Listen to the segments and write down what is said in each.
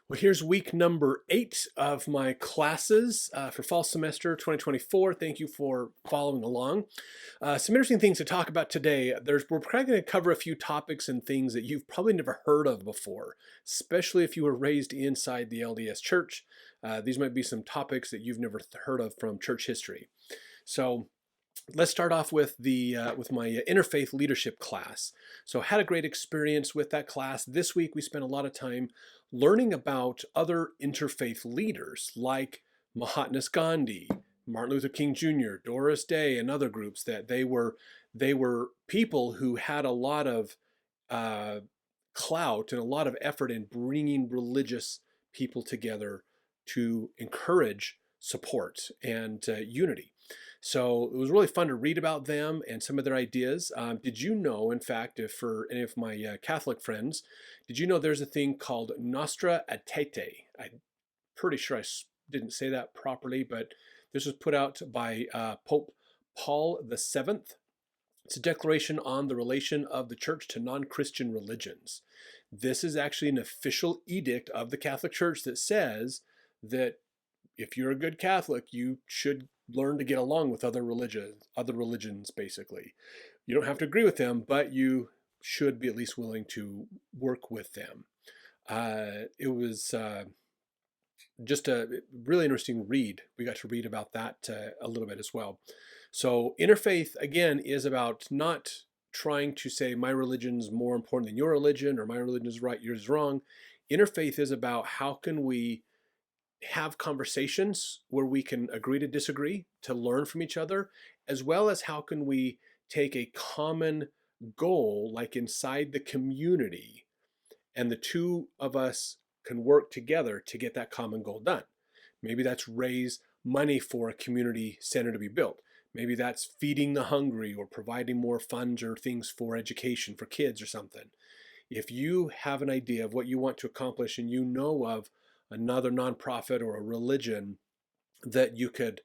Well, here's week number 8 of my classes for fall semester 2024. Thank you for following along. Some interesting things to talk about today. We're probably going to cover a few topics and things that you've probably never heard of before, especially if you were raised inside the LDS church. These might be some topics that you've never heard of from church history. So let's start off with with my interfaith leadership class. So had a great experience with that class. This week we spent a lot of time learning about other interfaith leaders like Mahatma Gandhi, Martin Luther King Jr., Doris Day, and other groups that they were people who had a lot of uh, clout and a lot of effort in bringing religious people together to encourage support and unity. So it was really fun to read about them and some of their ideas. Did you know, in fact, if for any of my Catholic friends, did you know there's a thing called Nostra Aetate? I'm pretty sure didn't say that properly, but this was put out by Pope Paul VII. It's a declaration on the relation of the church to non-Christian religions. This is actually an official edict of the Catholic Church that says that if you're a good Catholic, you should learn to get along with other religions, basically. You don't have to agree with them, but you should be at least willing to work with them. It was just a really interesting read. We got to read about that a little bit as well. So interfaith, again, is about not trying to say my religion's more important than your religion or my religion is right, yours is wrong. Interfaith is about how can we have conversations where we can agree to disagree, to learn from each other, as well as how can we take a common goal, like inside the community, and the two of us can work together to get that common goal done. Maybe that's raise money for a community center to be built. Maybe that's feeding the hungry or providing more funds or things for education for kids or something. If you have an idea of what you want to accomplish and you know of another nonprofit or a religion that you could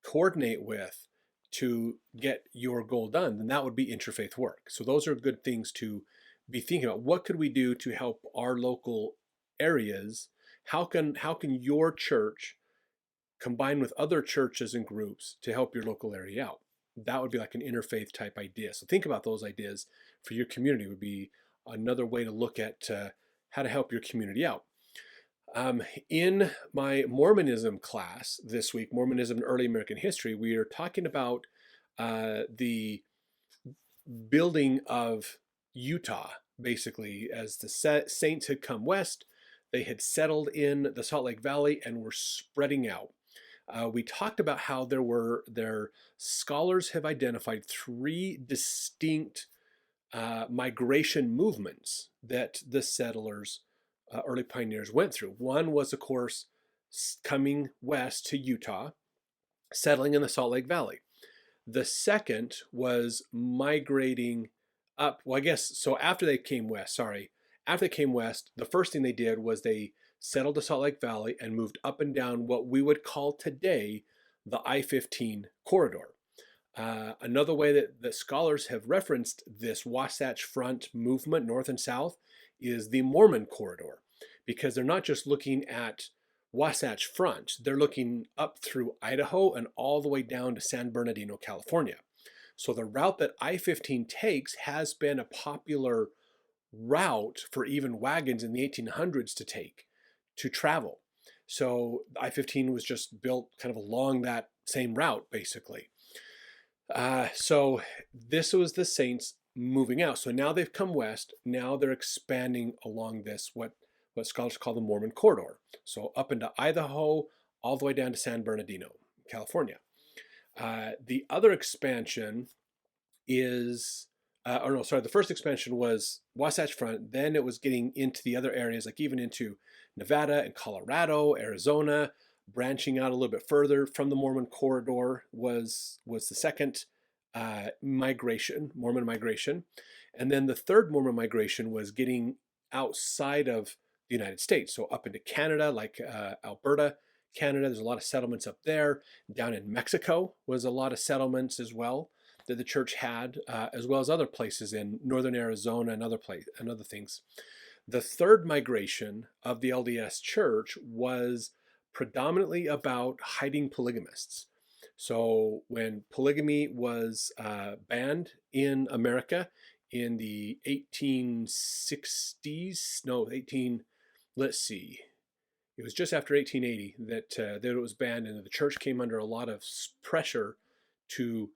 coordinate with to get your goal done, then that would be interfaith work. So those are good things to be thinking about. What could we do to help our local areas? How can your church combine with other churches and groups to help your local area out? That would be like an interfaith type idea. So think about those ideas for your community. Would be another way to look at how to help your community out. In my Mormonism class this week, Mormonism and Early American History, we are talking about the building of Utah, basically. As the saints had come west, they had settled in the Salt Lake Valley and were spreading out. We talked about how their scholars have identified 3 distinct migration movements that the settlers, early pioneers, went through. One was, of course, coming west to Utah, settling in the Salt Lake Valley. The second was migrating up. Well, I guess so. After they came west, the first thing they did was they settled the Salt Lake Valley and moved up and down what we would call today the I-15 corridor. Another way that scholars have referenced this Wasatch Front movement, north and south, is the Mormon corridor, because they're not just looking at Wasatch Front, they're looking up through Idaho and all the way down to San Bernardino, California. So the route that I-15 takes has been a popular route for even wagons in the 1800s to travel. So I-15 was just built kind of along that same route, basically. So this was the saints moving out. So now they've come west. Now they're expanding along this, what scholars call the Mormon corridor. So up into Idaho, all the way down to San Bernardino, California. The other expansion is, the first expansion was Wasatch Front. Then it was getting into the other areas, like even into Nevada and Colorado, Arizona, branching out a little bit further from the Mormon corridor was the second Mormon migration. And then the third Mormon migration was getting outside of the United States. So up into Canada, like Alberta, Canada, there's a lot of settlements up there. Down in Mexico was a lot of settlements as well that the church had, as well as other places in northern Arizona and other things. The third migration of the LDS Church was predominantly about hiding polygamists. So when polygamy was banned in America in the 1860s, no, 18, let's see, it was just after 1880 that it was banned, and the church came under a lot of pressure to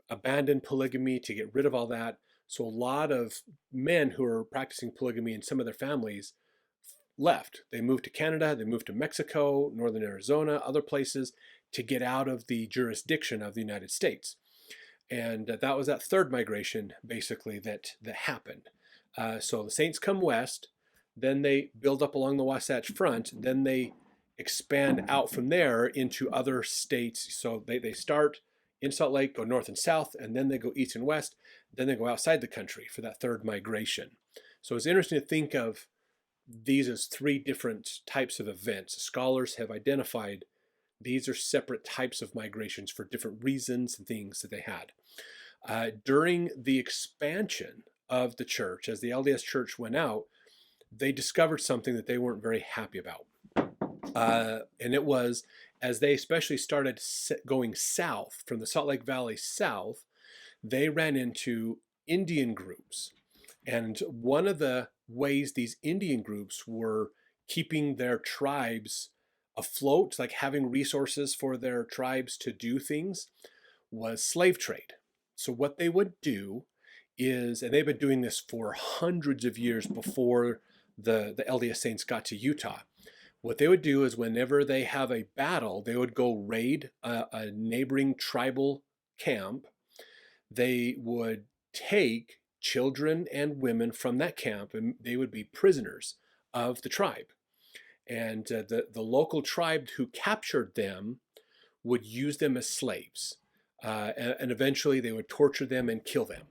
abandon polygamy, to get rid of all that. So a lot of men who are practicing polygamy in some of their families left. They moved to Canada, they moved to Mexico, northern Arizona, other places to get out of the jurisdiction of the United States. And that was that third migration, basically, that happened. So the Saints come west, then they build up along the Wasatch Front, then they expand out from there into other states. So they start in Salt Lake, go north and south, and then they go east and west, then they go outside the country for that third migration. So it's interesting to think of these as three different types of events. Scholars have identified these are separate types of migrations for different reasons and things that they had. During the expansion of the church, as the LDS Church went out, they discovered something that they weren't very happy about. And it was, as they especially started going south, from the Salt Lake Valley south, they ran into Indian groups. And one of the ways these Indian groups were keeping their tribes afloat, like having resources for their tribes to do things, was slave trade. So what they would do is, and they've been doing this for hundreds of years before the LDS Saints got to Utah. What they would do is whenever they have a battle, they would go raid a neighboring tribal camp. They would take children and women from that camp, and they would be prisoners of the tribe. And the local tribe who captured them would use them as slaves. And eventually they would torture them and kill them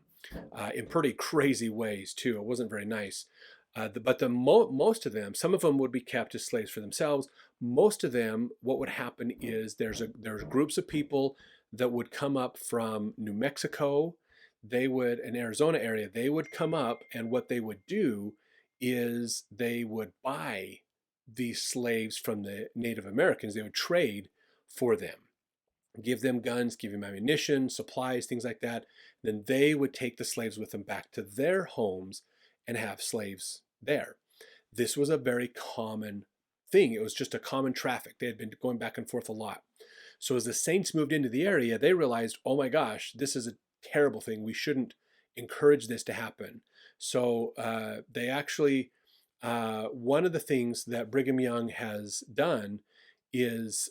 in pretty crazy ways, too. It wasn't very nice. But most of them, some of them would be kept as slaves for themselves. Most of them, what would happen is there's groups of people that would come up from New Mexico. They would, in Arizona area, they would come up, and what they would do is they would buy these slaves from the Native Americans. They would trade for them, give them guns, give them ammunition, supplies, things like that. Then they would take the slaves with them back to their homes and have slaves there. This was a very common thing. It was just a common traffic. They had been going back and forth a lot. So as the Saints moved into the area, they realized, oh my gosh, this is a terrible thing. We shouldn't encourage this to happen. So they actually, one of the things that Brigham Young has done is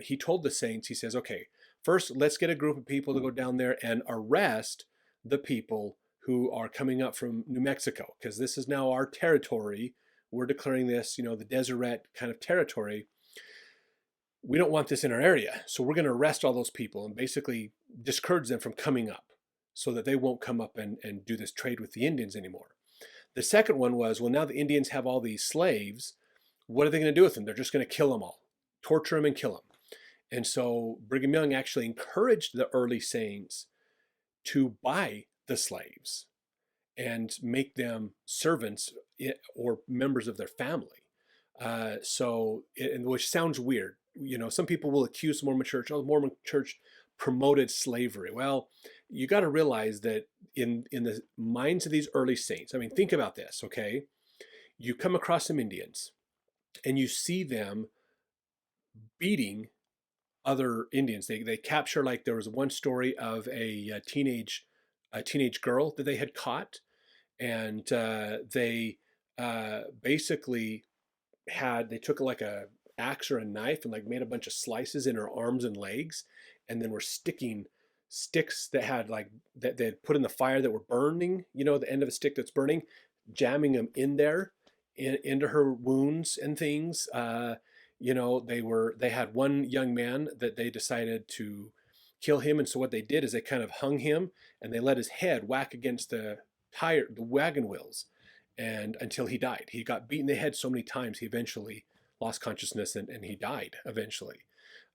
he told the Saints, he says, okay, first let's get a group of people to go down there and arrest the people who are coming up from New Mexico, because this is now our territory. We're declaring this, the Deseret kind of territory. We don't want this in our area. So we're going to arrest all those people and basically discourage them from coming up so that they won't come up and do this trade with the Indians anymore. The second one was, well, now the Indians have all these slaves. What are they going to do with them? They're just going to kill them all, torture them and kill them. And so Brigham Young actually encouraged the early Saints to buy the slaves and make them servants or members of their family. Which sounds weird. Some people will accuse the Mormon Church, the Mormon Church promoted slavery. Well, you got to realize that in the minds of these early saints, I mean, think about this, okay? You come across some Indians and you see them beating other Indians. They capture, like there was one story of a teenage girl that they had caught, and they basically they took like a axe or a knife and like made a bunch of slices in her arms and legs, and then were sticking sticks that had that they had put in the fire that were burning, the end of a stick that's burning, jamming them in there into her wounds and things. They had one young man that they decided to kill him, and so what they did is they kind of hung him and they let his head whack against the wagon wheels, and until he died. He got beaten in the head so many times he eventually lost consciousness and he died eventually.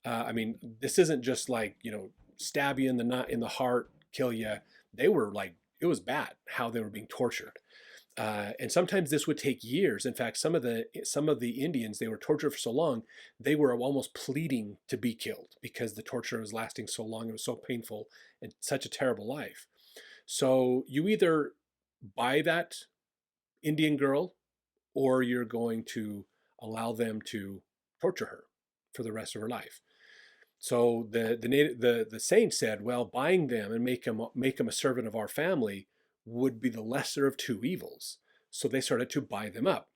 I mean, this isn't just like, stab you in the heart, kill you. They were like, it was bad how they were being tortured. And sometimes this would take years. In fact, some of the Indians, they were tortured for so long, they were almost pleading to be killed because the torture was lasting so long. It was so painful and such a terrible life. So you either buy that Indian girl, or you're going to allow them to torture her for the rest of her life. So the saint said, well, buying them and make them a servant of our family would be the lesser of two evils. So they started to buy them up.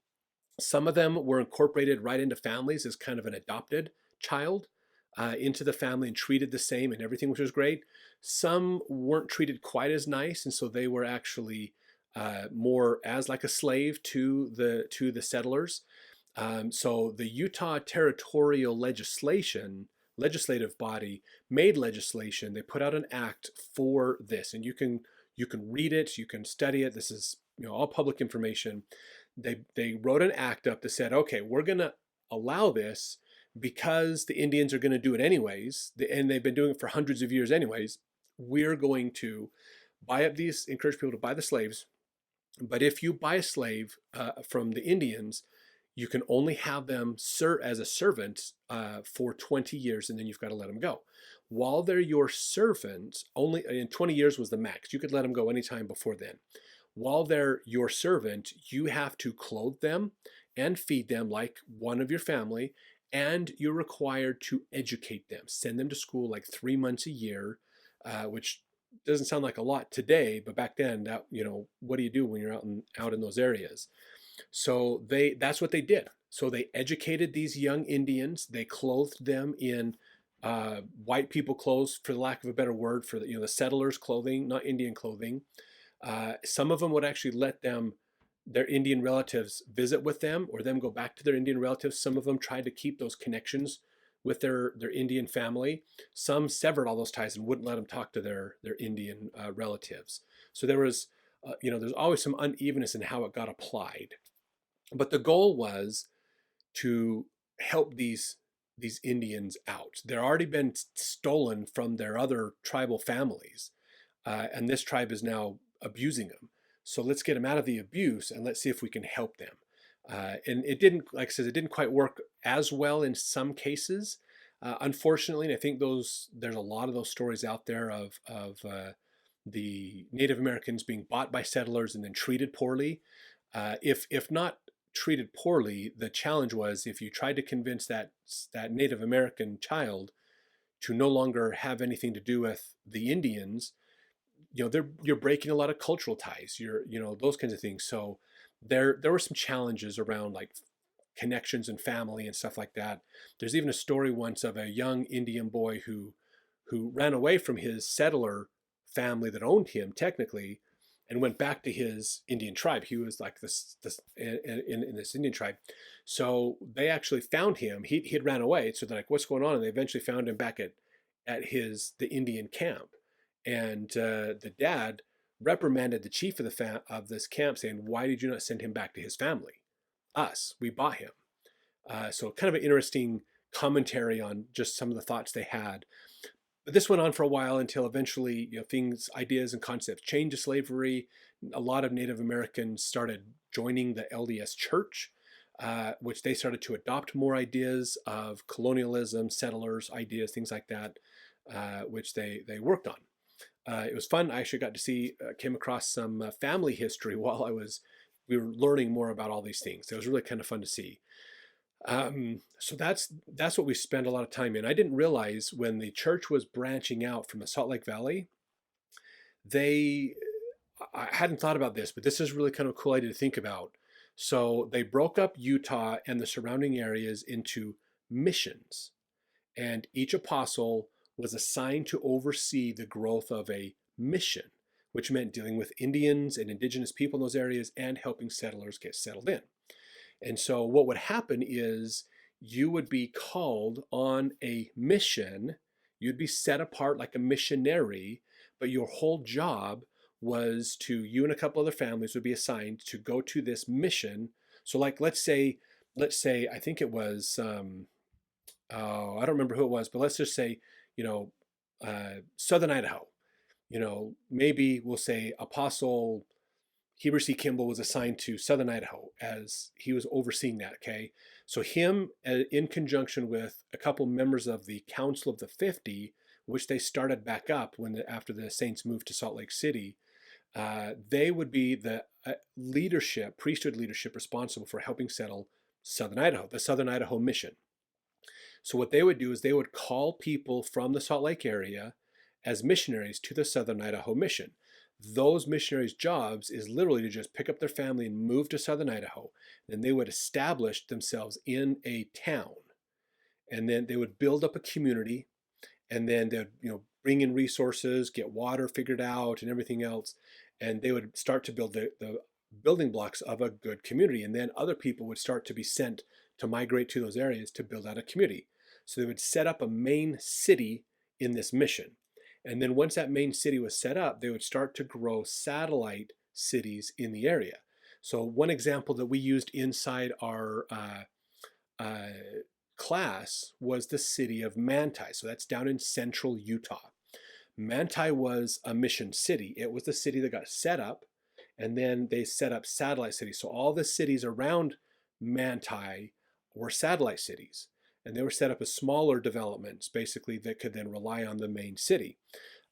Some of them were incorporated right into families as kind of an adopted child into the family and treated the same and everything, which was great. Some weren't treated quite as nice, and so they were actually more as like a slave to the settlers. So the Utah Territorial legislative body made legislation. They put out an act for this, and you can read it, you can study it. This is all public information. They wrote an act up that said, okay, we're going to allow this because the Indians are going to do it anyways, and they've been doing it for hundreds of years anyways. We're going to encourage people to buy the slaves. But if you buy a slave from the Indians, you can only have them serve as a servant for 20 years, and then you've got to let them go. While they're your servant, only in 20 years was the max. You could let them go anytime before then. While they're your servant, you have to clothe them and feed them like one of your family, and you're required to educate them, send them to school like 3 months a year, which doesn't sound like a lot today, but back then, what do you do when you're out in those areas? So that's what they did. So they educated these young Indians. They clothed them in white people clothes, for the lack of a better word, for the settlers' clothing, not Indian clothing. Some of them would actually let their Indian relatives visit with them, or them go back to their Indian relatives. Some of them tried to keep those connections with their Indian family. Some severed all those ties and wouldn't let them talk to their Indian relatives. So there's always some unevenness in how it got applied. But the goal was to help these Indians out. They're already been stolen from their other tribal families, and this tribe is now abusing them. So let's get them out of the abuse and let's see if we can help them. And it didn't, like I said, it didn't quite work as well in some cases. Unfortunately, and I think there's a lot of those stories out there of the Native Americans being bought by settlers and then treated poorly. If not treated poorly, the challenge was if you tried to convince that Native American child to no longer have anything to do with the Indians, you're breaking a lot of cultural ties. Those kinds of things. So there were some challenges around like connections and family and stuff like that. There's even a story once of a young Indian boy who ran away from his settler family that owned him technically, and went back to his Indian tribe. He was like this in this Indian tribe. So they actually found him. He had ran away. So they're like, what's going on? And they eventually found him back at the Indian camp. And the dad reprimanded the chief of this camp, saying, why did you not send him back to his family? Us, we bought him. So kind of an interesting commentary on just some of the thoughts they had. But this went on for a while until eventually, ideas and concepts changed to slavery. A lot of Native Americans started joining the LDS Church, which they started to adopt more ideas of colonialism, settlers, ideas, things like that, which they worked on. It was fun. I actually got to came across some family history while we were learning more about all these things. It was really kind of fun to see. So that's what we spend a lot of time in. I didn't realize when the church was branching out from the Salt Lake Valley, I hadn't thought about this, but this is really kind of a cool idea to think about. So they broke up Utah and the surrounding areas into missions, and each apostle was assigned to oversee the growth of a mission, which meant dealing with Indians and indigenous people in those areas and helping settlers get settled in. And so what would happen is you would be called on a mission. You'd be set apart like a missionary, but your whole job was you and a couple other families would be assigned to go to this mission. So like, let's say, I think it was, I don't remember who it was, but let's just say, Southern Idaho, maybe we'll say Apostle Heber C. Kimball was assigned to Southern Idaho as he was overseeing that. Okay, so him, in conjunction with a couple members of the Council of the 50, which they started back up after the Saints moved to Salt Lake City, they would be the priesthood leadership responsible for helping settle Southern Idaho, the Southern Idaho Mission. So what they would do is they would call people from the Salt Lake area as missionaries to the Southern Idaho Mission. Those missionaries' jobs is literally to just pick up their family and move to Southern Idaho. Then they would establish themselves in a town, and then they would build up a community, and then they'd bring in resources, get water figured out, and everything else, and they would start to build the building blocks of a good community. And then other people would start to be sent to migrate to those areas to build out a community. So they would set up a main city in this mission. And then once that main city was set up, they would start to grow satellite cities in the area. So one example that we used inside our class was the city of Manti. So that's down in central Utah. Manti was a mission city. It was the city that got set up, and then they set up satellite cities. So all the cities around Manti were satellite cities, and they were set up as smaller developments, basically, that could then rely on the main city.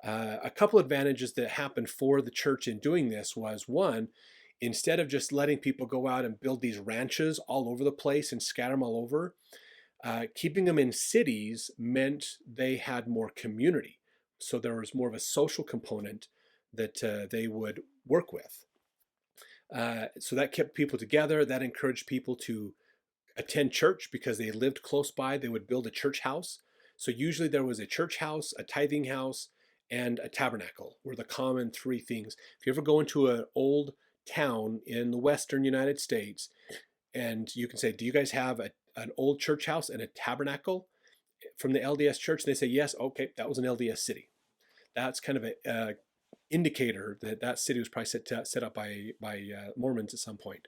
A couple advantages that happened for the church in doing this was, one, instead of just letting people go out and build these ranches all over the place and scatter them all over, keeping them in cities meant they had more community. So there was more of a social component that they would work with. So that kept people together. That encouraged people to attend church because they lived close by. They would build a church house. So usually there was a church house, a tithing house, and a tabernacle were the common three things. If you ever go into an old town in the western United States, and you can say, do you guys have an old church house and a tabernacle from the LDS church? And they say, yes. Okay, that was an LDS city. That's kind of an indicator that that city was probably set up by Mormons at some point.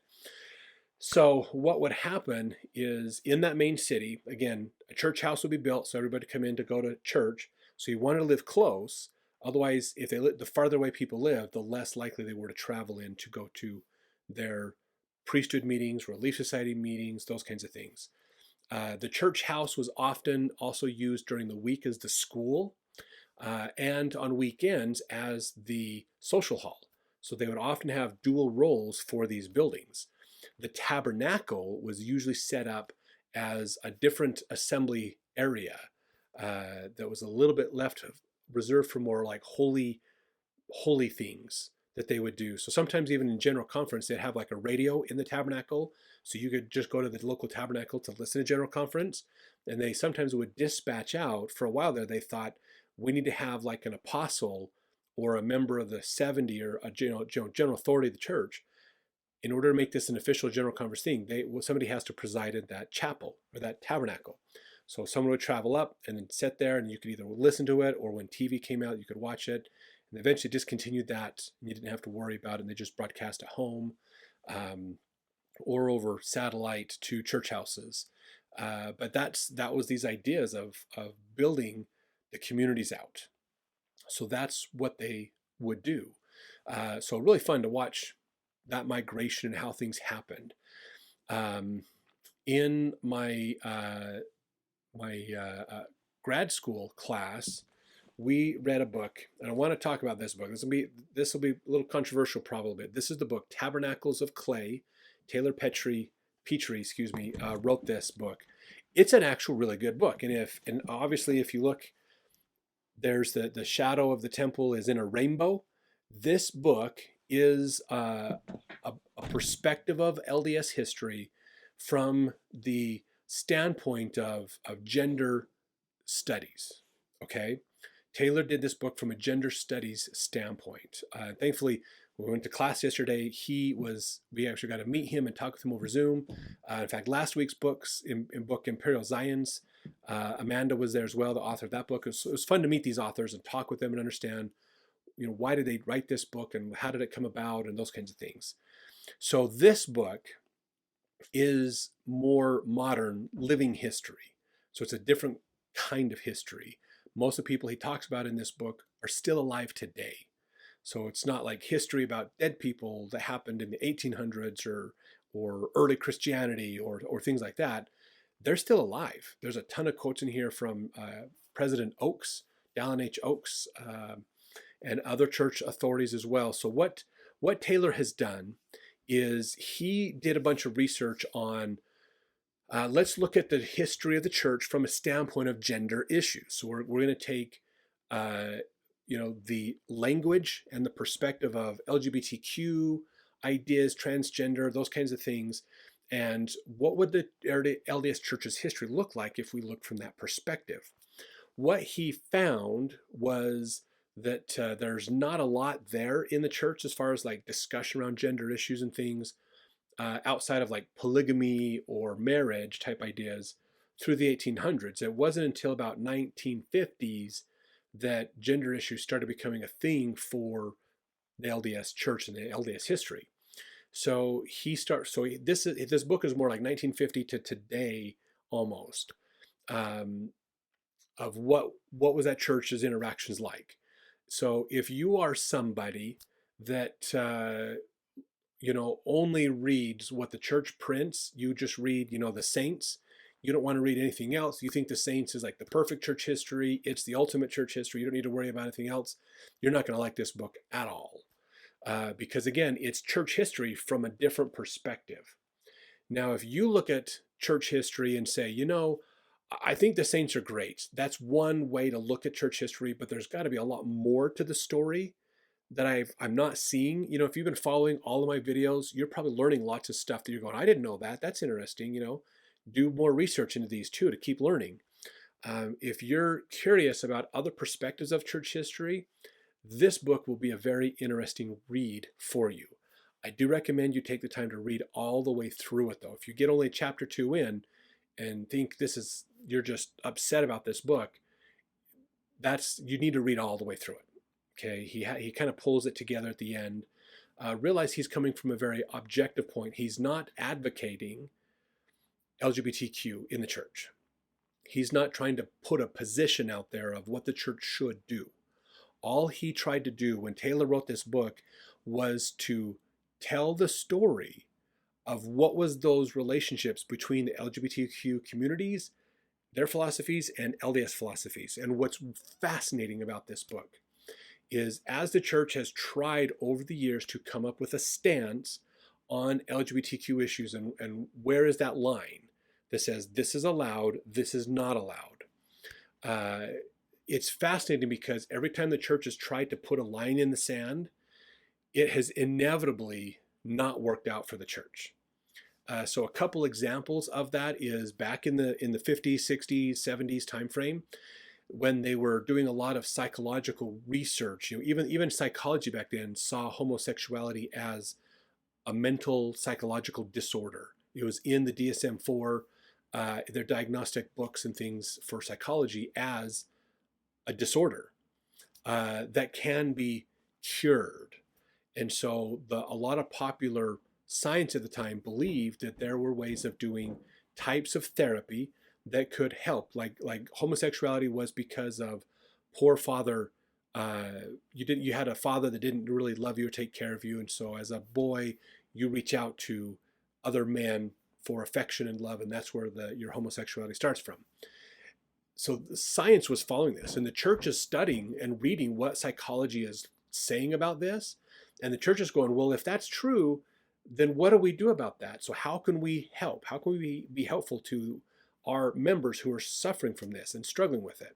So what would happen is in that main city, again, a church house would be built so everybody come in to go to church. So you wanted to live close. Otherwise, if the farther away people lived, the less likely they were to travel in to go to their priesthood meetings, Relief Society meetings, those kinds of things. The church house was often also used during the week as the school, and on weekends as the social hall. So they would often have dual roles for these buildings. The tabernacle was usually set up as a different assembly area that was a little bit reserved for more like holy things that they would do. So sometimes even in general conference, they'd have like a radio in the tabernacle. So you could just go to the local tabernacle to listen to general conference. And they sometimes would dispatch out. For a while there, they thought, we need to have like an apostle or a member of the 70 or a general authority of the church. In order to make this an official general conference thing, somebody has to preside in that chapel or that tabernacle. So someone would travel up and then sit there, and you could either listen to it, or when TV came out, you could watch it. And eventually discontinued that, and you didn't have to worry about it, and they just broadcast at home or over satellite to church houses. But that was these ideas of building the communities out. So that's what they would do. So really fun to watch that migration and how things happened. In my grad school class, we read a book, and I want to talk about this book. This will be a little controversial probably. This is the book Tabernacles of Clay. Taylor Petrie, wrote this book. It's an actual really good book, and obviously if you look, there's the shadow of the temple is in a rainbow. This book is a perspective of LDS history from the standpoint of gender studies. Okay, Taylor did this book from a gender studies standpoint. Thankfully, when we went to class yesterday, we actually got to meet him and talk with him over Zoom. In fact, last week's book Imperial Zions, Amanda was there as well, the author of that book. It was fun to meet these authors and talk with them and understand, why did they write this book and how did it come about and those kinds of things. So this book is more modern living history. So it's a different kind of history. Most of the people he talks about in this book are still alive today. So it's not like history about dead people that happened in the 1800s or early Christianity or things like that. They're still alive. There's a ton of quotes in here from President Oaks, Dallin H. Oaks, and other church authorities as well. So what Taylor has done is he did a bunch of research on let's look at the history of the church from a standpoint of gender issues. So we're going to take uh, the language and the perspective of LGBTQ ideas, transgender, those kinds of things, and what would the LDS Church's history look like if we look from that perspective. What he found was that there's not a lot there in the church as far as like discussion around gender issues and things outside of like polygamy or marriage type ideas through the 1800s. It wasn't until about 1950s that gender issues started becoming a thing for the LDS Church and the LDS history. So this book is more like 1950 to today almost, of what was that church's interactions like. So if you are somebody that only reads what the church prints, you just read the saints, you don't want to read anything else, you think the saints is like the perfect church history, it's the ultimate church history, you don't need to worry about anything else, you're not going to like this book at all. Because again, it's church history from a different perspective. Now, if you look at church history and say, I think the saints are great, that's one way to look at church history, but there's got to be a lot more to the story that I'm not seeing. If you've been following all of my videos, you're probably learning lots of stuff that you're going, I didn't know that. That's interesting. Do more research into these too to keep learning. If you're curious about other perspectives of church history, this book will be a very interesting read for you. I do recommend you take the time to read all the way through it though. If you get only chapter 2 in and think you're just upset about this book, you need to read all the way through it. Okay, he kind of pulls it together at the end. Realize he's coming from a very objective point. He's not advocating LGBTQ in the church. He's not trying to put a position out there of what the church should do. All he tried to do when Taylor wrote this book was to tell the story of what was those relationships between the LGBTQ communities, their philosophies, and LDS philosophies. And what's fascinating about this book is as the church has tried over the years to come up with a stance on LGBTQ issues and where is that line that says this is allowed, this is not allowed. It's fascinating because every time the church has tried to put a line in the sand, it has inevitably not worked out for the church. So a couple examples of that is back in the 50s, 60s, 70s timeframe, when they were doing a lot of psychological research. Even psychology back then saw homosexuality as a mental psychological disorder. It was in the DSM-4, their diagnostic books and things for psychology, as a disorder that can be cured. And so a lot of popular science at the time believed that there were ways of doing types of therapy that could help. Like homosexuality was because of poor father. You had a father that didn't really love you or take care of you, and so as a boy, you reach out to other men for affection and love, and that's where your homosexuality starts from. So science was following this, and the church is studying and reading what psychology is saying about this, and the church is going, well, if that's true, then what do we do about that? So how can we help? How can we be helpful to our members who are suffering from this and struggling with it?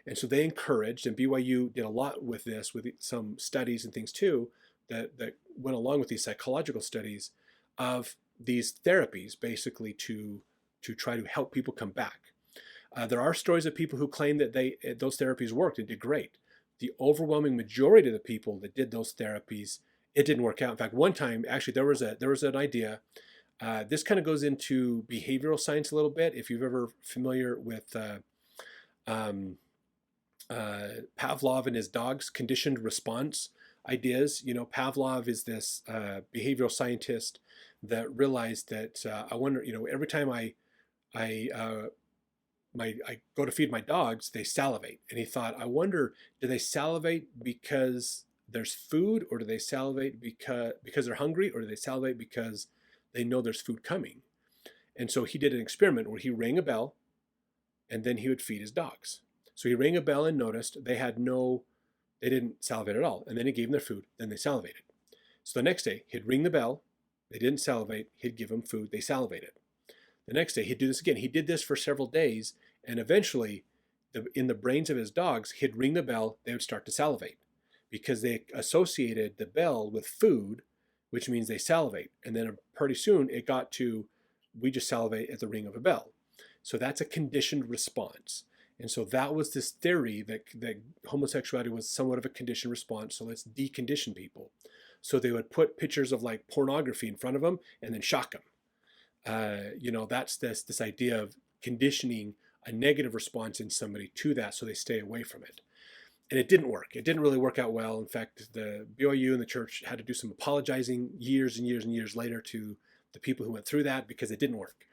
And so they encouraged, and BYU did a lot with this, with some studies and things too, that went along with these psychological studies of these therapies, basically to try to help people come back. There are stories of people who claim that those therapies worked and did great. The overwhelming majority of the people that did those therapies, it didn't work out. In fact, one time, actually, there was an idea. This kind of goes into behavioral science a little bit. If you've ever familiar with Pavlov and his dog's conditioned response ideas. Pavlov is this behavioral scientist that realized that I wonder, every time I go to feed my dogs, they salivate. And he thought, I wonder, do they salivate because there's food, or do they salivate because they're hungry, or do they salivate because they know there's food coming? And so he did an experiment where he rang a bell and then he would feed his dogs. So he rang a bell and noticed they didn't salivate at all. And then he gave them their food, then they salivated. So the next day he'd ring the bell, they didn't salivate, he'd give them food, they salivated. The next day he'd do this again. He did this for several days, and eventually in the brains of his dogs, he'd ring the bell, they would start to salivate because they associated the bell with food, which means they salivate. And then pretty soon it got to, we just salivate at the ring of a bell. So that's a conditioned response. And so that was this theory that homosexuality was somewhat of a conditioned response. So let's decondition people. So they would put pictures of like pornography in front of them and then shock them. That's this idea of conditioning a negative response in somebody to that so they stay away from it. And it didn't work. It didn't really work out well. In fact, the BYU and the church had to do some apologizing years and years and years later to the people who went through that because it didn't work.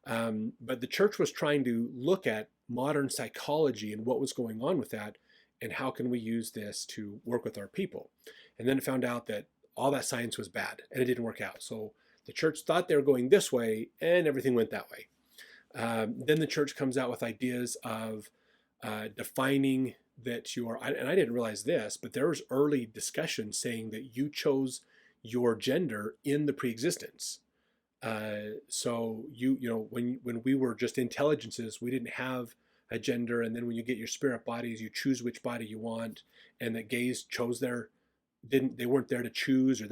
But the church was trying to look at modern psychology and what was going on with that and how can we use this to work with our people. And then it found out that all that science was bad and it didn't work out. So the church thought they were going this way and everything went that way. Then the church comes out with ideas of defining that you are, and I didn't realize this, but there was early discussion saying that you chose your gender in the preexistence. So when we were just intelligences, we didn't have a gender, and then when you get your spirit bodies, you choose which body you want, and that gays chose they weren't there to choose, or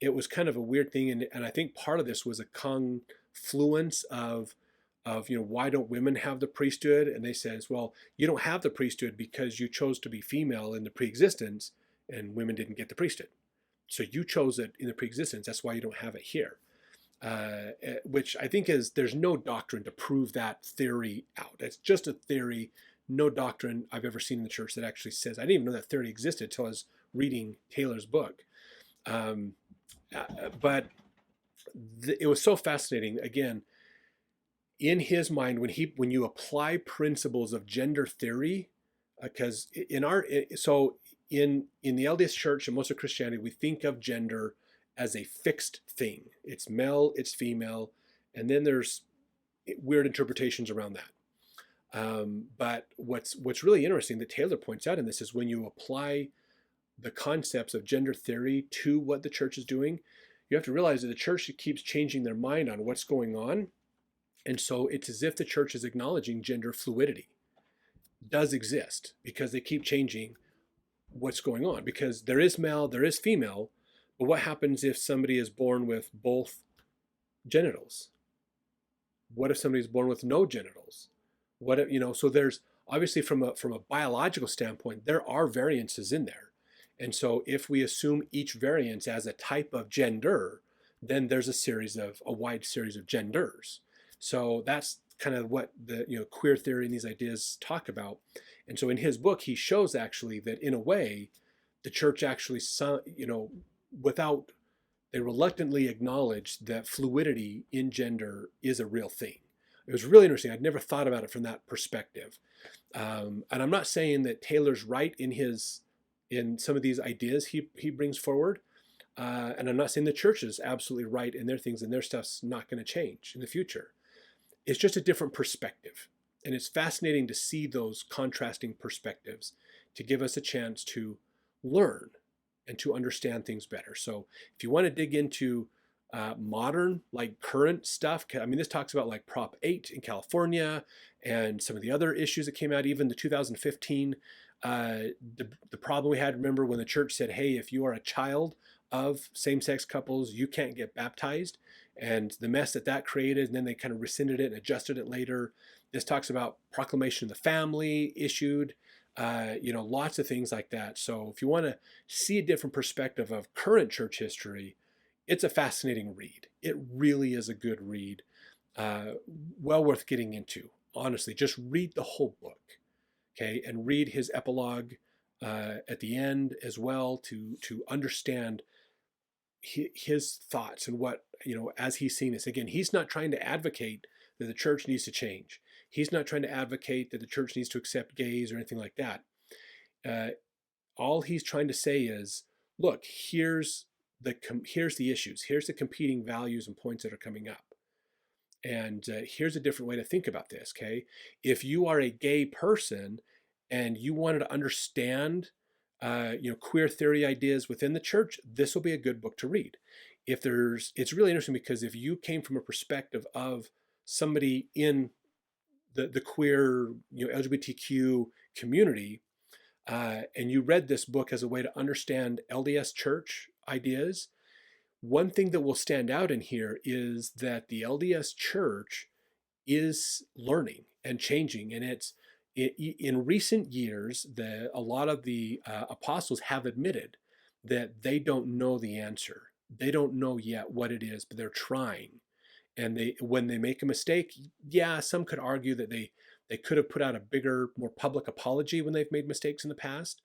it was kind of a weird thing, and I think part of this was a confluence of why don't women have the priesthood? And they says, well, you don't have the priesthood because you chose to be female in the preexistence, and women didn't get the priesthood. So you chose it in the preexistence. That's why you don't have it here. Which I think there's no doctrine to prove that theory out. It's just a theory. No doctrine I've ever seen in the church that actually says. I didn't even know that theory existed until I was reading Taylor's book. But it was so fascinating. Again, in his mind, when you apply principles of gender theory, because in the LDS Church and most of Christianity, we think of gender as a fixed thing. It's male, it's female, and then there's weird interpretations around that. But what's really interesting that Taylor points out in this is when you apply the concepts of gender theory to what the church is doing, you have to realize that the church keeps changing their mind on what's going on. And so it's as if the church is acknowledging gender fluidity does exist because they keep changing what's going on, because there is male, there is female, but what happens if somebody is born with both genitals? What if somebody is born with no genitals? What if, so there's obviously from a biological standpoint, there are variances in there. And so if we assume each variance as a type of gender, then there's a wide series of genders. So that's kind of what the queer theory and these ideas talk about. And so in his book, he shows actually that in a way, the church actually, they reluctantly acknowledged that fluidity in gender is a real thing. It was really interesting. I'd never thought about it from that perspective. And I'm not saying that Taylor's right in some of these ideas he brings forward. And I'm not saying the church is absolutely right in their things and their stuff's not going to change in the future. It's just a different perspective. And it's fascinating to see those contrasting perspectives to give us a chance to learn and to understand things better. So if you want to dig into modern, like current stuff, I mean, this talks about like Prop 8 in California and some of the other issues that came out, even the 2015, the problem we had, remember when the church said, hey, if you are a child of same-sex couples, you can't get baptized, and the mess that created, and then they kind of rescinded it and adjusted it later. This talks about proclamation of the family issued, lots of things like that. So if you want to see a different perspective of current church history, it's a fascinating read. It really is a good read. Well worth getting into. Honestly, just read the whole book, okay? And read his epilogue at the end as well to understand his thoughts and what, as he's seen this. Again, he's not trying to advocate that the church needs to change. He's not trying to advocate that the church needs to accept gays or anything like that. all he's trying to say is, look, here's the issues. Here's the competing values and points that are coming up. And here's a different way to think about this, okay? If you are a gay person and you wanted to understand, queer theory ideas within the church, this will be a good book to read. It's really interesting because if you came from a perspective of somebody in the queer, LGBTQ community, and you read this book as a way to understand LDS church ideas, one thing that will stand out in here is that the LDS church is learning and changing, and in recent years, a lot of the apostles have admitted that they don't know the answer. They don't know yet what it is, but they're trying. And when they make a mistake, yeah, some could argue that they could have put out a bigger, more public apology when they've made mistakes in the past.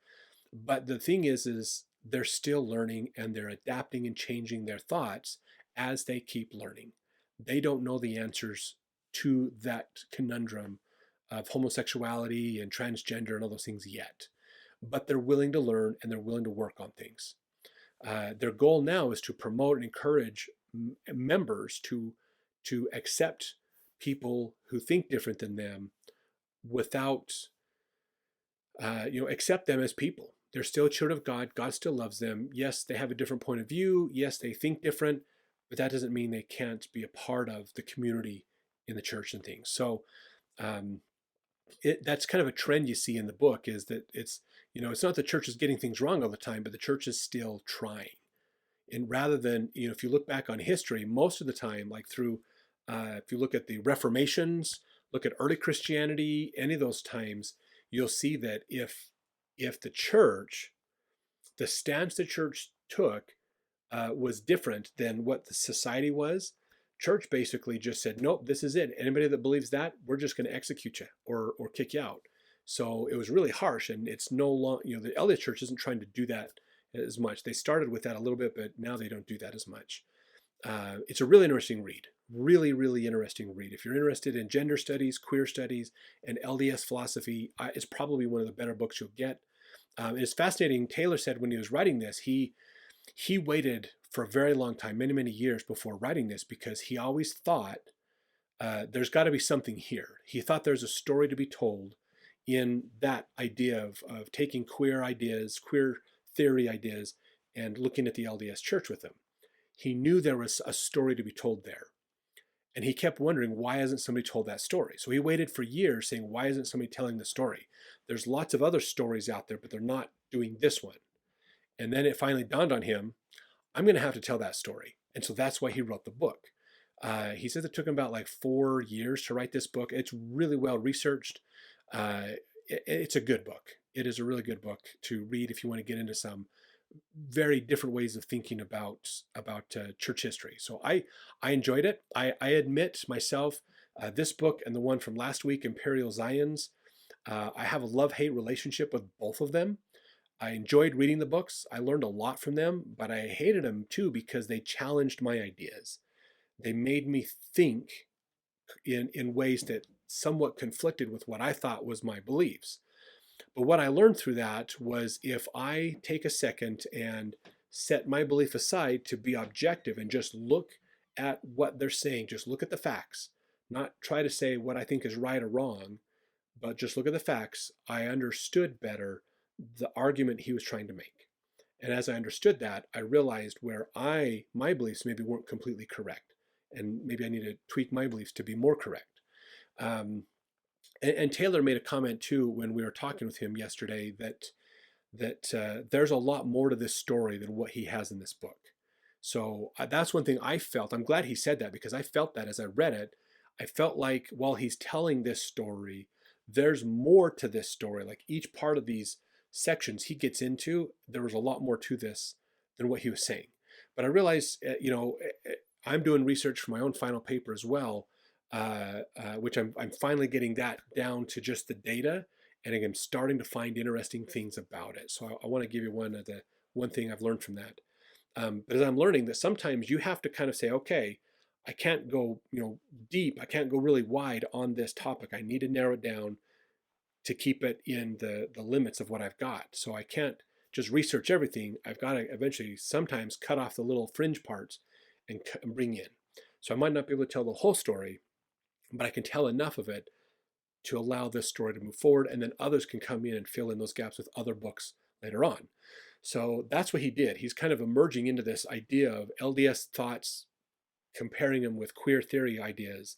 But the thing is they're still learning and they're adapting and changing their thoughts as they keep learning. They don't know the answers to that conundrum of homosexuality and transgender and all those things yet. But they're willing to learn and they're willing to work on things. Their goal now is to promote and encourage members to accept people who think different than them without, accept them as people. They're still children of God. God still loves them. Yes, they have a different point of view. Yes, they think different, but that doesn't mean they can't be a part of the community in the church and things. So that's kind of a trend you see in the book, is that it's not the church is getting things wrong all the time, but the church is still trying. And rather than, if you look back on history, most of the time, like through, if you look at the Reformations, look at early Christianity, any of those times, you'll see that if the church, the stance the church took was different than what the society was, church basically just said, nope, this is it. Anybody that believes that, we're just going to execute you or kick you out. So it was really harsh, and it's no longer, the LDS church isn't trying to do that as much. They started with that a little bit, but now they don't do that as much. It's a really interesting read. Really, really interesting read. If you're interested in gender studies, queer studies, and LDS philosophy, it's probably one of the better books you'll get. It's fascinating. Taylor said when he was writing this, he waited for a very long time, many, many years before writing this, because he always thought there's got to be something here. He thought there's a story to be told in that idea of taking queer ideas, queer theory ideas, and looking at the LDS church with them. He knew there was a story to be told there. And he kept wondering, why hasn't somebody told that story? So he waited for years saying, why isn't somebody telling the story? There's lots of other stories out there, but they're not doing this one. And then it finally dawned on him, I'm going to have to tell that story. And so that's why he wrote the book. He says it took him about like 4 years to write this book. It's really well researched. It's a good book. It is a really good book to read if you want to get into some very different ways of thinking about church history. So I enjoyed it. I admit myself, this book and the one from last week, Imperial Zions, I have a love-hate relationship with both of them. I enjoyed reading the books. I learned a lot from them, but I hated them too because they challenged my ideas. They made me think in ways that somewhat conflicted with what I thought was my beliefs. But what I learned through that was, if I take a second and set my belief aside to be objective and just look at what they're saying, just look at the facts, not try to say what I think is right or wrong, but just look at the facts, I understood better the argument he was trying to make. And as I understood that, I realized where my beliefs maybe weren't completely correct. And maybe I need to tweak my beliefs to be more correct. And Taylor made a comment too when we were talking with him yesterday that there's a lot more to this story than what he has in this book. So that's one thing I felt. I'm glad he said that, because I felt that as I read it. I felt like while he's telling this story, there's more to this story. Like each part of these sections he gets into, there was a lot more to this than what he was saying. But I realized, I'm doing research for my own final paper as well, which I'm finally getting that down to just the data, and I'm starting to find interesting things about it. So I want to give you one thing I've learned from that. But as I'm learning that sometimes you have to kind of say, okay, I can't go deep, I can't go really wide on this topic. I need to narrow it down to keep it in the limits of what I've got. So I can't just research everything. I've got to eventually sometimes cut off the little fringe parts and bring in. So I might not be able to tell the whole story, but I can tell enough of it to allow this story to move forward, and then others can come in and fill in those gaps with other books later on. So that's what he did. He's kind of emerging into this idea of LDS thoughts, comparing them with queer theory ideas.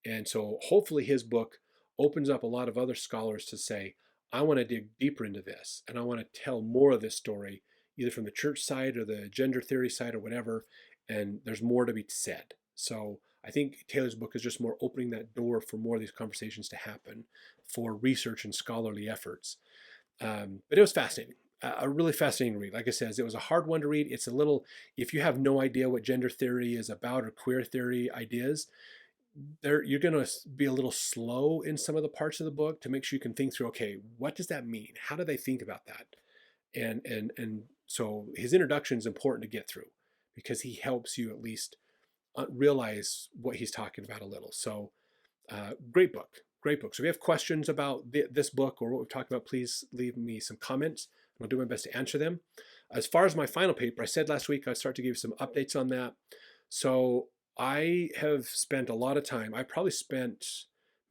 And so hopefully his book opens up a lot of other scholars to say, I want to dig deeper into this, and I want to tell more of this story, either from the church side or the gender theory side or whatever, and there's more to be said. So I think Taylor's book is just more opening that door for more of these conversations to happen for research and scholarly efforts. But it was fascinating, a really fascinating read. Like I said, it was a hard one to read. It's a little, if you have no idea what gender theory is about or queer theory ideas, you're going to be a little slow in some of the parts of the book to make sure you can think through, okay, what does that mean? How do they think about that? And so his introduction is important to get through because he helps you at least realize what he's talking about a little. So great book. Great book. So if you have questions about this book or what we've talked about, please leave me some comments. I'll do my best to answer them. As far as my final paper, I said last week I'd start to give you some updates on that. So I have spent a lot of time. I probably spent,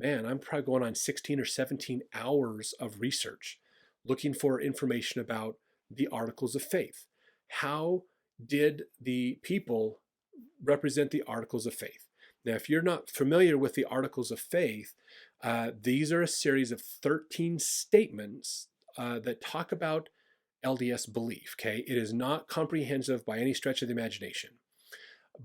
I'm probably going on 16 or 17 hours of research looking for information about the Articles of Faith. How did the people represent the Articles of Faith? Now, if you're not familiar with the Articles of Faith, these are a series of 13 statements that talk about LDS belief. Okay, it is not comprehensive by any stretch of the imagination,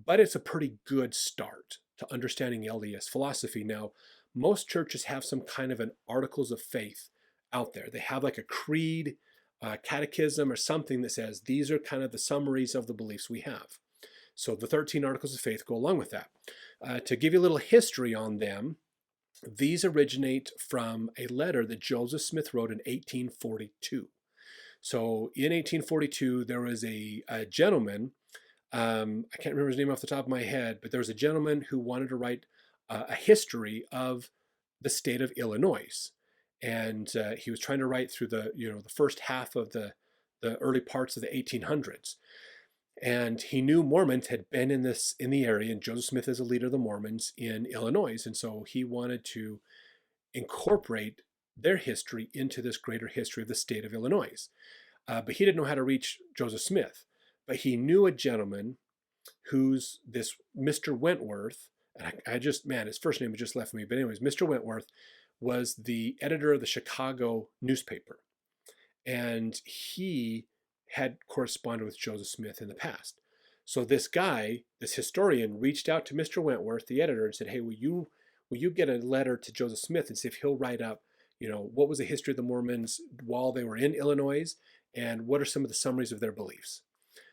but it's a pretty good start to understanding LDS philosophy. Now, most churches have some kind of an Articles of Faith out there. They have like a creed, catechism, or something that says these are kind of the summaries of the beliefs we have. So the 13 Articles of Faith go along with that. To give you a little history on them, these originate from a letter that Joseph Smith wrote in 1842. So in 1842, there was a gentleman, I can't remember his name off the top of my head, but there was a gentleman who wanted to write a history of the state of Illinois. And he was trying to write through the first half of the early parts of the 1800s. And he knew Mormons had been in the area, and Joseph Smith is a leader of the Mormons in Illinois. And so he wanted to incorporate their history into this greater history of the state of Illinois. But he didn't know how to reach Joseph Smith. But he knew a gentleman who's this Mr. Wentworth. And his first name had just left me. But anyways, Mr. Wentworth was the editor of the Chicago newspaper. And he had corresponded with Joseph Smith in the past. So this guy, this historian, reached out to Mr. Wentworth, the editor, and said, hey, will you get a letter to Joseph Smith and see if he'll write up, what was the history of the Mormons while they were in Illinois, and what are some of the summaries of their beliefs?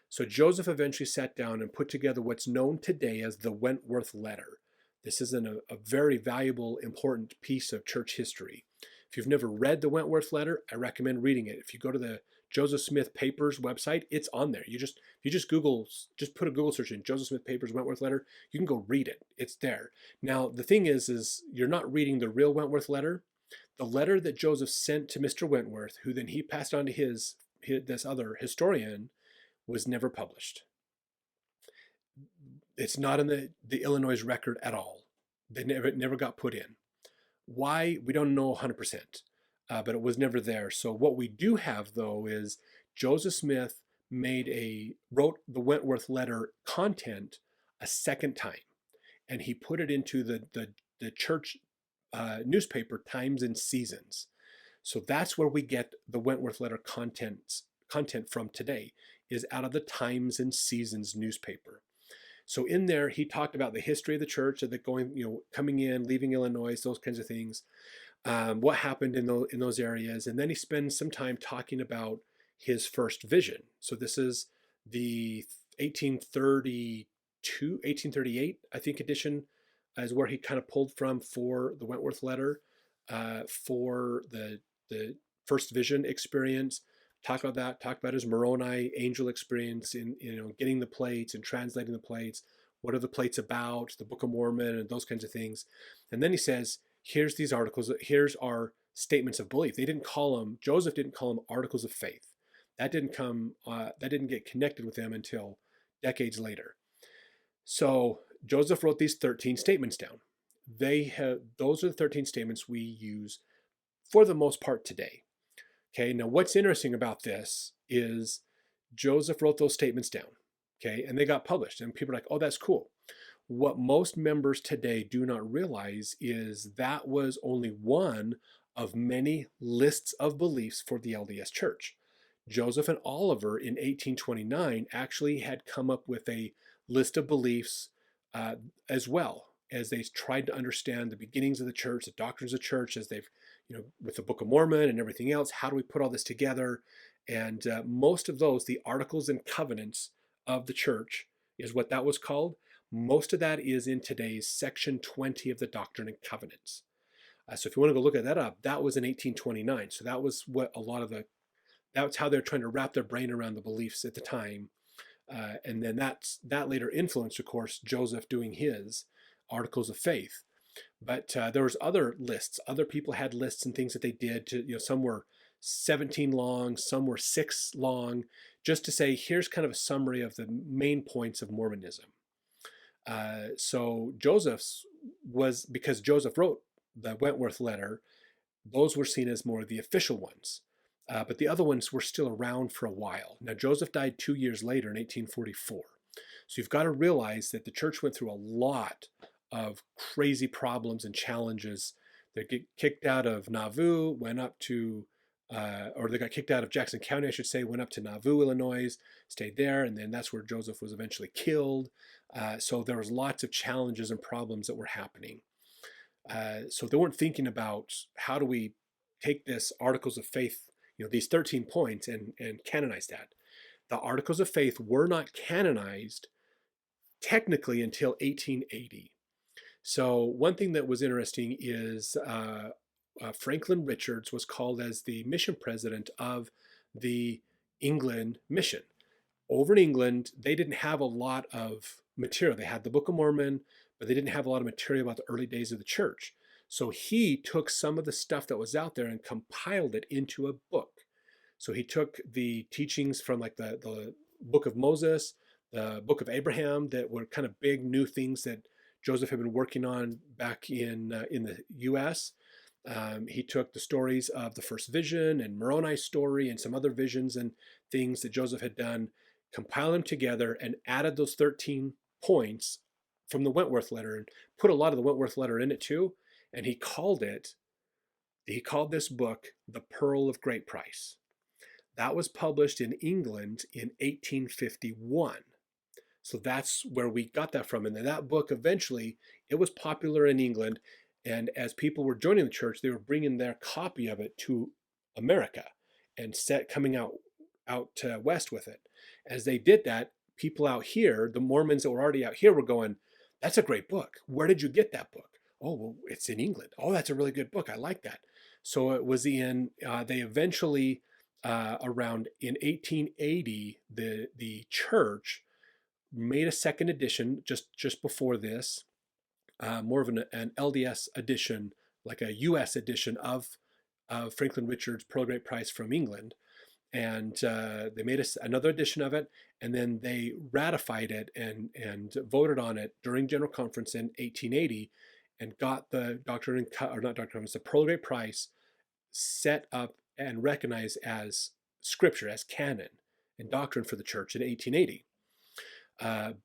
So Joseph eventually sat down and put together what's known today as the Wentworth Letter. This is a very valuable, important piece of church history. If you've never read the Wentworth Letter, I recommend reading it. If you go to the Joseph Smith Papers website, it's on there. You just put a Google search in Joseph Smith Papers Wentworth Letter. You can go read it. It's there. Now, the thing is you're not reading the real Wentworth Letter. The letter that Joseph sent to Mr. Wentworth, who then he passed on to this other historian, was never published. It's not in the Illinois record at all. It never got put in. Why? We don't know 100%, but it was never there. So what we do have, though, is Joseph Smith wrote the Wentworth Letter content a second time, and he put it into the church newspaper Times and Seasons. So that's where we get the Wentworth Letter content from today, is out of the Times and Seasons newspaper. So in there, he talked about the history of the church, that coming in, leaving Illinois, those kinds of things, what happened in those areas. And then he spends some time talking about his first vision. So this is the 1838, I think, edition, is where he kind of pulled from for the Wentworth Letter, for the first vision experience. Talk about that, talk about his Moroni angel experience in getting the plates and translating the plates. What are the plates about, the Book of Mormon, and those kinds of things. And then he says, here's these articles, here's our statements of belief. Joseph didn't call them articles of faith. That didn't get connected with them until decades later. So Joseph wrote these 13 statements down. Those are the 13 statements we use for the most part today. Okay, now what's interesting about this is Joseph wrote those statements down, okay, and they got published, and people are like, oh, that's cool. What most members today do not realize is that was only one of many lists of beliefs for the LDS Church. Joseph and Oliver in 1829 actually had come up with a list of beliefs as well, as they tried to understand the beginnings of the church, the doctrines of the church, as they've, with the Book of Mormon and everything else. How do we put all this together? And most of those, the Articles and Covenants of the church, is what that was called. Most of that is in today's Section 20 of the Doctrine and Covenants. So if you want to go look at that up, that was in 1829. So that was what that's how they're trying to wrap their brain around the beliefs at the time. And then that later influenced, of course, Joseph doing his Articles of Faith. But there was other lists. Other people had lists and things that they did. Some were 17 long, some were 6 long, just to say, here's kind of a summary of the main points of Mormonism. So Joseph's was, because Joseph wrote the Wentworth letter, those were seen as more of the official ones. But the other ones were still around for a while. Now, Joseph died 2 years later in 1844. So you've got to realize that the church went through a lot of crazy problems and challenges. They get kicked out of Nauvoo, went up to, or they got kicked out of Jackson County, I should say, went up to Nauvoo, Illinois, stayed there, and then that's where Joseph was eventually killed. So there was lots of challenges and problems that were happening. So they weren't thinking about how do we take this Articles of Faith, these 13 points, and canonize that. The Articles of Faith were not canonized technically until 1880. So one thing that was interesting is Franklin Richards was called as the mission president of the England mission. Over in England, they didn't have a lot of material. They had the Book of Mormon, but they didn't have a lot of material about the early days of the church. So he took some of the stuff that was out there and compiled it into a book. So he took the teachings from like the Book of Moses, the Book of Abraham, that were kind of big new things that Joseph had been working on back in the U.S. He took the stories of the first vision and Moroni's story and some other visions and things that Joseph had done, compiled them together and added those 13 points from the Wentworth letter and put a lot of the Wentworth letter in it too. And he called this book The Pearl of Great Price. That was published in England in 1851. So that's where we got that from. And then that book, eventually, it was popular in England. And as people were joining the church, they were bringing their copy of it to America and coming out west with it. As they did that, people out here, the Mormons that were already out here, were going, that's a great book. Where did you get that book? Oh, well, it's in England. Oh, that's a really good book. I like that. So it was they eventually, around in 1880, the church made a second edition just before this, more of an LDS edition, like a U.S. edition of Franklin Richards' Pearl of Great Price from England. And they made another edition of it, and then they ratified it and voted on it during General Conference in 1880, and got the the Pearl of Great Price set up and recognized as scripture, as canon and doctrine for the church in 1880.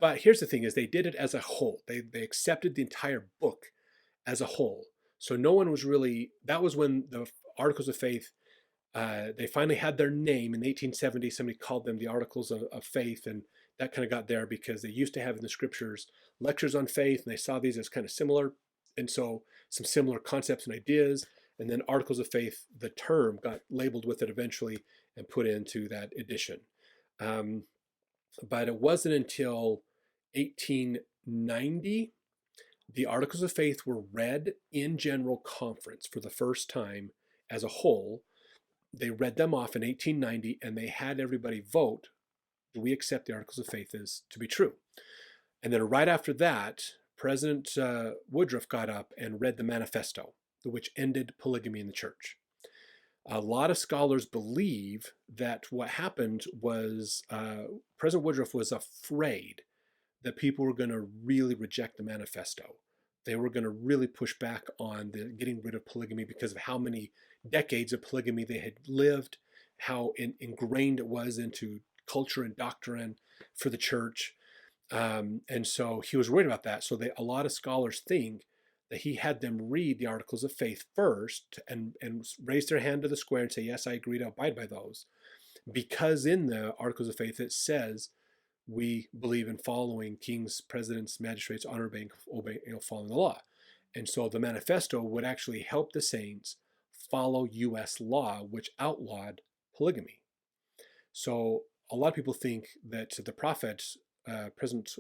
But here's the thing: is they did it as a whole. They accepted the entire book as a whole. So no one was really. That was when the Articles of Faith. They finally had their name in 1870. Somebody called them the Articles of Faith, and that kind of got there because they used to have in the scriptures lectures on faith, and they saw these as kind of similar, and so some similar concepts and ideas. And then Articles of Faith, the term, got labeled with it eventually and put into that edition. But it wasn't until 1890 the Articles of Faith were read in General Conference for the first time as a whole. They read them off in 1890, and they had everybody vote, do we accept the Articles of Faith as to be true? And then right after that, President Woodruff got up and read the manifesto, which ended polygamy in the church. A lot of scholars believe that what happened was President Woodruff was afraid that people were going to really reject the manifesto. They were going to really push back on the getting rid of polygamy because of how many decades of polygamy they had lived, how ingrained it was into culture and doctrine for the church. And so he was worried about that. So a lot of scholars think that he had them read the Articles of Faith first and raise their hand to the square and say, yes, I agree to abide by those. Because in the Articles of Faith, it says, we believe in following kings, presidents, magistrates, obeying, following the law. And so the manifesto would actually help the saints follow U.S. law, which outlawed polygamy. So a lot of people think that the prophet, President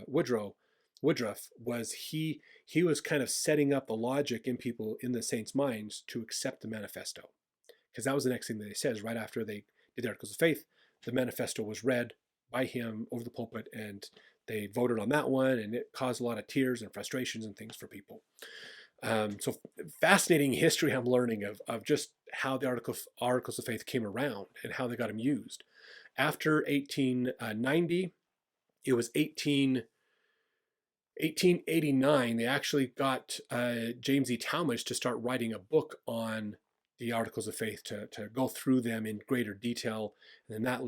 Woodruff, he was kind of setting up the logic in people, in the saints' minds, to accept the manifesto, because that was the next thing that he says right after they did the Articles of Faith. The manifesto was read by him over the pulpit, and they voted on that one, and it caused a lot of tears and frustrations and things for people. So fascinating history I'm learning of just how the Articles of Faith came around and how they got them used. After 1890, it was 1889, they actually got James E. Talmage to start writing a book on the Articles of Faith, to go through them in greater detail. And then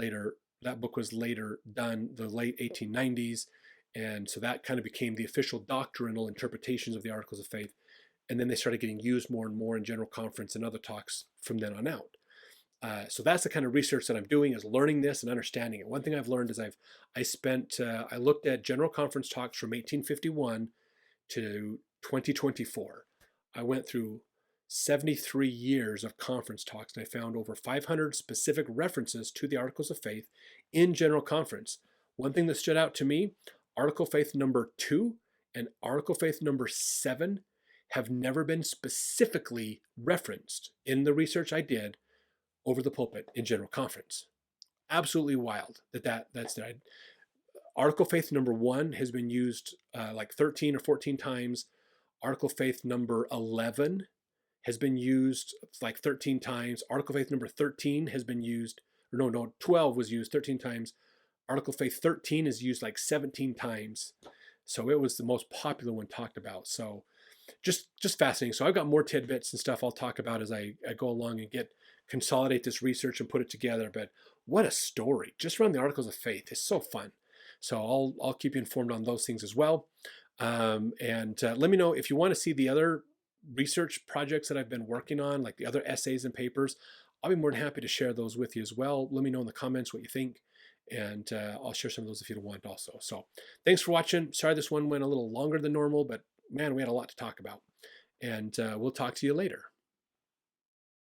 that book was later done the late 1890s. And so that kind of became the official doctrinal interpretations of the Articles of Faith. And then they started getting used more and more in General Conference and other talks from then on out. So that's the kind of research that I'm doing, is learning this and understanding it. One thing I've learned is I looked at General Conference talks from 1851 to 2024. I went through 73 years of conference talks, and I found over 500 specific references to the Articles of Faith in General Conference. One thing that stood out to me, Article Faith number 2 and Article Faith number 7 have never been specifically referenced in the research I did over the pulpit in General Conference. Absolutely wild that's that. Article Faith number 1 has been used like 13 or 14 times. Article Faith number 11 has been used like 13 times. Article Faith number 13 has been used, 12 was used 13 times. Article Faith 13 is used like 17 times. So it was the most popular one talked about. So just fascinating. So I've got more tidbits and stuff I'll talk about as I go along and consolidate this research and put it together. But what a story just around the Articles of Faith. It's so fun. So I'll keep you informed on those things as well. And let me know if you want to see the other research projects that I've been working on, like the other essays and papers. I'll be more than happy to share those with you as well. Let me know in the comments what you think, and I'll share some of those if you want also. So thanks for watching. Sorry this one went a little longer than normal, but man, we had a lot to talk about. And we'll talk to you later.